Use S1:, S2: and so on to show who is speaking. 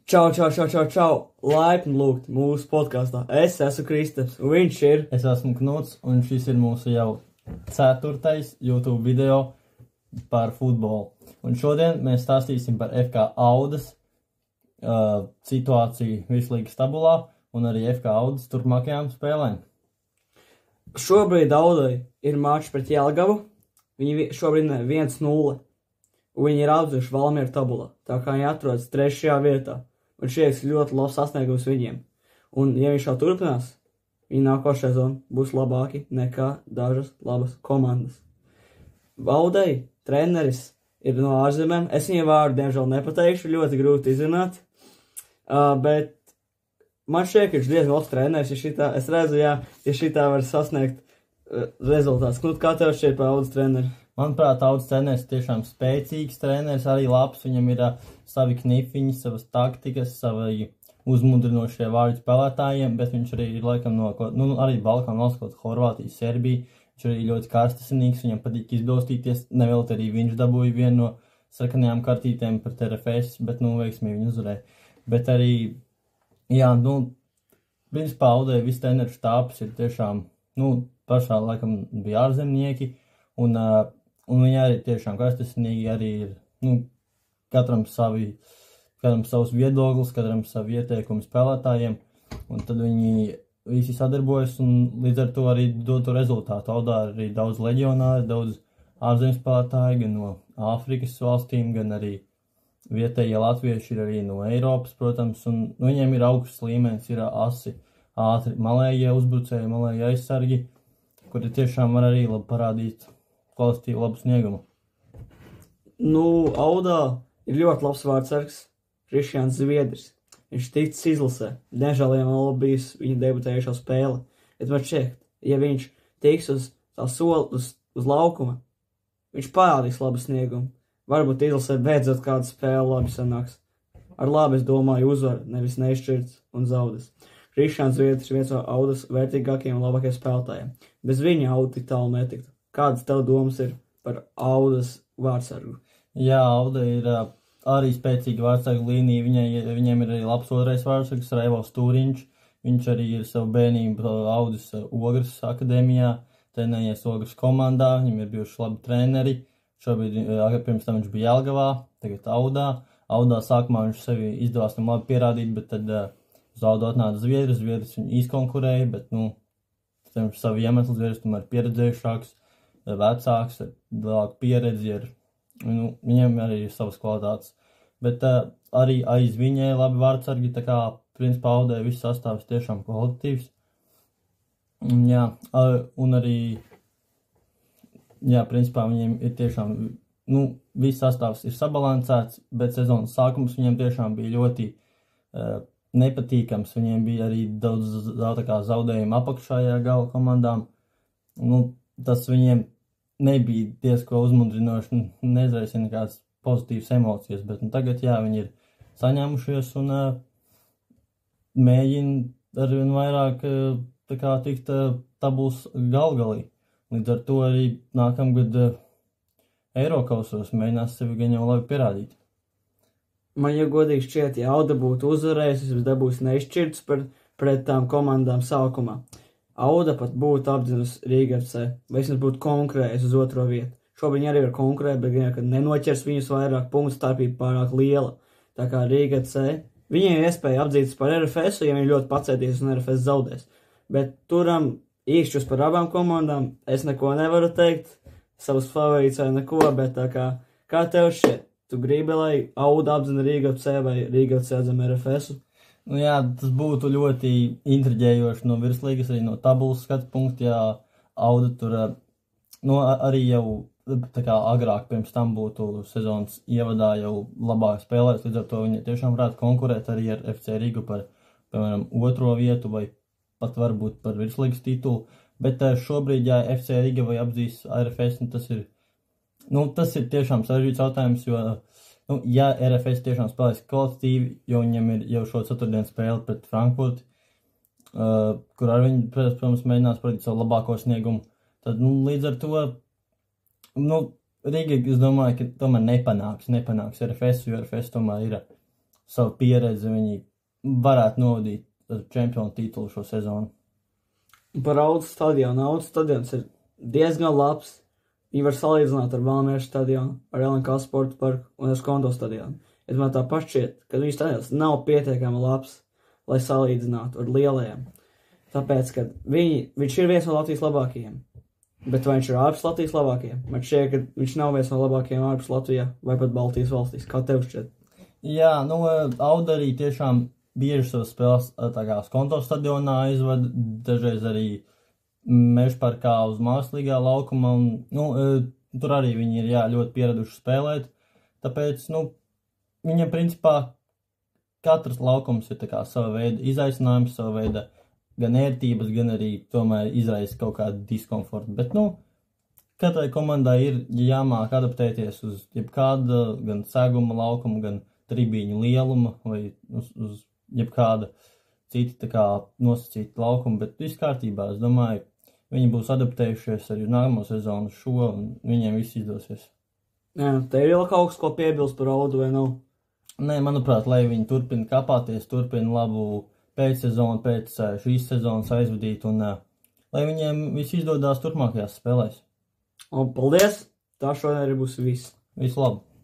S1: Čau! Laipni lūgt mūsu podkāstā. Es esmu Kristaps, un viņš ir.
S2: Es esmu Knuts, un šis ir mūsu jau 4. YouTube video par futbolu. Un šodien mēs stāstīsim par FK Audas situāciju Virslīgas tabulā un arī FK Audas turpmākajām spēlēm.
S1: Šobrīd Audai ir mačs pret Jelgavu. Viņi šobrīd 1-0, un viņi ir apdzuši Valmieru tabulā. Tā kā viņi atrodas 3. vietā. Un šis ir ļoti labs sasniegums viņiem. Un, ja viņš jau turpinās, viņi nākošais sezona būs labāki nekā dažas labas komandas. Audai treneris ir no ārzemēm. Es viņu vārdu, diemžēl, nepateikšu, ļoti grūti izrunāt. Bet man šķiet, ka viņš diezgan labs treneris, es redzu, ja šitā var sasniegt rezultāts. Knut, kā tev šķiet par Audas treneri?
S2: Manuprāt, Audas treneris tiešām spēcīgs treneris, arī labs, viņam ir savi knifiņi, savas taktikas, savi uzmundrinošie vārdi spēlētājiem, bet viņš arī ir laikam arī Balkānu valsts, kaut Horvātija, Serbija, viņš arī ļoti karstasinīgs, viņam patīk izbilstīties, nevēlt arī viņš dabūja vienu no sarkanajām kartītēm pret RFS, bet, veiksmīgi viņu uzvarēja. Bet arī, principā Audai viss treneru štāps ir tiešām, pašā laikam bija ārzemnieki, un viņi arī tiešām karstasinīgi arī ir, katram savs viedoklis, katram savi ieteikumi spēlētājiem, un tad viņi visi sadarbojas un līdz ar to arī dod to rezultātu. Audā arī daudz leģionāri, daudz ārzemju spēlētāji, gan no Āfrikas valstīm, gan arī vietējie latvieši ir arī no Eiropas, protams, un viņiem ir augsts līmenis, ir asi, ātri malējie uzbrucēji, malējie aizsargi, kuri tiešām var arī labi parādīt kvalitīvu labu sniegumu.
S1: Audā ir ļoti labs vārdsargs, Krišjāns Zviedris. Viņš ticis izlasē. Diemžēl viņam vēl bijis viņa debutējušo spēle. Bet man šķiet, ja viņš tiks uz tā soli, uz laukuma, viņš parādīs labu sniegumu. Varbūt izlasē beidzot kāda spēle labi sanāks. Ar labi, es domāju, uzvar, nevis neizšķirts un zaudēs. Krišjāns Zviedris ir viens no Audas vērtīgākajiem un labākajiem spēlētājiem. Bez viņa Auda tik tālu netiktu. Kādas tev domas ir par Audas vārdsargu?
S2: Jā, Auda ir arī spēcīga vārdsargu līnija, viņiem ir arī labs otrais vārdsargs, Raivos Tūriņš, viņš arī ir savu bērnību Audas Ogres akadēmijā, trenējies Ogres komandā, viņam ir bijuši labi treneri, šobrīd, pirms tam viņš bija Jelgavā, tagad Audā sākumā viņš sevi izdevās tam labi pierādīt, bet tad uz Audu atnāca Zviedris viņu izkonkurēja, bet, tam savu iemeslu Zviedris tomēr pieredzējušāks, vecāks, ar lielāku pieredzi, viņiem arī ir savas kvalitātes, bet arī aiz viņai labi vārdsargi, tā kā principā Audai viss sastāvs tiešām kvalitatīvs. Un arī, principā viņiem ir tiešām, viss sastāvs ir sabalansēts, bet sezonas sākums viņiem tiešām bija ļoti nepatīkams, viņiem bija arī daudz zaudējumu apakšējā gala komandām, tas viņiem nebija diezko uzmundrinoši, neizraisīja nekādas pozitīvas emocijas, bet tagad, viņi ir saņēmušies un mēģina arvien vairāk tikt tabulas galgalī. Līdz ar to arī nākamgad Eirokausos mēģinās sevi gan jau labi pierādīt.
S1: Man jau godīgi šķiet, ja Auda būtu uzvarējusi, es dabūs neizšķirts pret tām komandām sākumā. Auda pat būtu apdzinusi Rīga FC, vai vismaz būtu konkurējusi uz 2. vietu. Šobrīd viņi arī var konkurēt, bet gan, kad nenoķers viņus vairāk, punktu starpība pārāk liela. Tā kā Rīga FC, viņiem ir iespēja apdzītas par RFS, ja viņi ļoti pacēties un RFS zaudēs. Bet turam īkšķus par abām komandām, es neko nevaru teikt, savus favorītus vai neko, bet tā kā tev šķiet? Tu gribi, lai Auda apdzina Rīga FC vai Rīga FC apdzina RFS-u?
S2: Tas būtu ļoti intriģējoši no virslīgas, arī no tabulas skatu punktu, ja Auda tur, arī jau tā kā agrāk pirms tam būtu sezonas ievadā jau labāk spēlēs, līdz ar to viņi tiešām varētu konkurēt arī ar FC Rīgu par, piemēram, 2. vietu vai pat varbūt par virslīgas titulu, bet šobrīd, ja FC Rīga vai apdzīs RFS, tas ir tiešām sarežģīts jautājums, jo ja RFS tiešām spēlēs kvalitatīvi, jo viņam ir jau šo 4. spēli pret Frankfurti, kur ar viņu, protams, mēģinās parādīt savu labāko sniegumu, tad, līdz ar to, Rīga, es domāju, ka tomēr nepanāks RFS, jo RFS tomēr ir savu pieredzi viņi varētu novadīt čempionu titulu šo sezonu.
S1: Par Audas stadionu. Audas stadions ir diezgan labs. Viņi var salīdzināt ar Valmieru stadionu, ar LNK sporta parku un ar Skondo stadionu. Es man tā pašķiet, ka viņu stadions nav pietiekami labs, lai salīdzinātu ar lielajiem. Tāpēc, ka viņš ir viens no Latvijas labākajiem. Bet vai viņš ir ārpus Latvijas labākajiem? Man šķiet, ka viņš nav viens no labākajiem ārpus Latvijā vai pat Baltijas valstīs. Kā tev šķiet?
S2: Jā, Auda arī tiešām bieži savas spēles tā kā Skondo stadionā aizvada, dažreiz arī Mežparkā uz mākslīgā laukuma, un tur arī viņi ir ļoti pieraduši spēlēt, tāpēc, viņam principā katrs laukums ir tā kā sava veida izaicinājums, sava veida gan ērtības, gan arī tomēr izraisa kaut kādu diskomfortu, bet, katrai komandai ir jāmāk adaptēties uz jebkāda gan seguma laukuma, gan tribīņu lieluma vai uz jebkāda cita tā kā nosacīta laukuma, bet viss kārtībā, es domāju, viņi būs adaptējušies arī nākamo sezonu šo, un viņiem viss izdosies.
S1: Jā, te ir vēl kaut kas, ko piebilst par Audu vai nav?
S2: Nē, manuprāt, lai viņi turpina kapāties, turpina labu pēcsezonu, pēc šīs sezonas aizvadīt, un lai viņiem viss izdodās turpmākajās spēlēs.
S1: Un paldies! Tā šodien arī būs viss.
S2: Visu labu!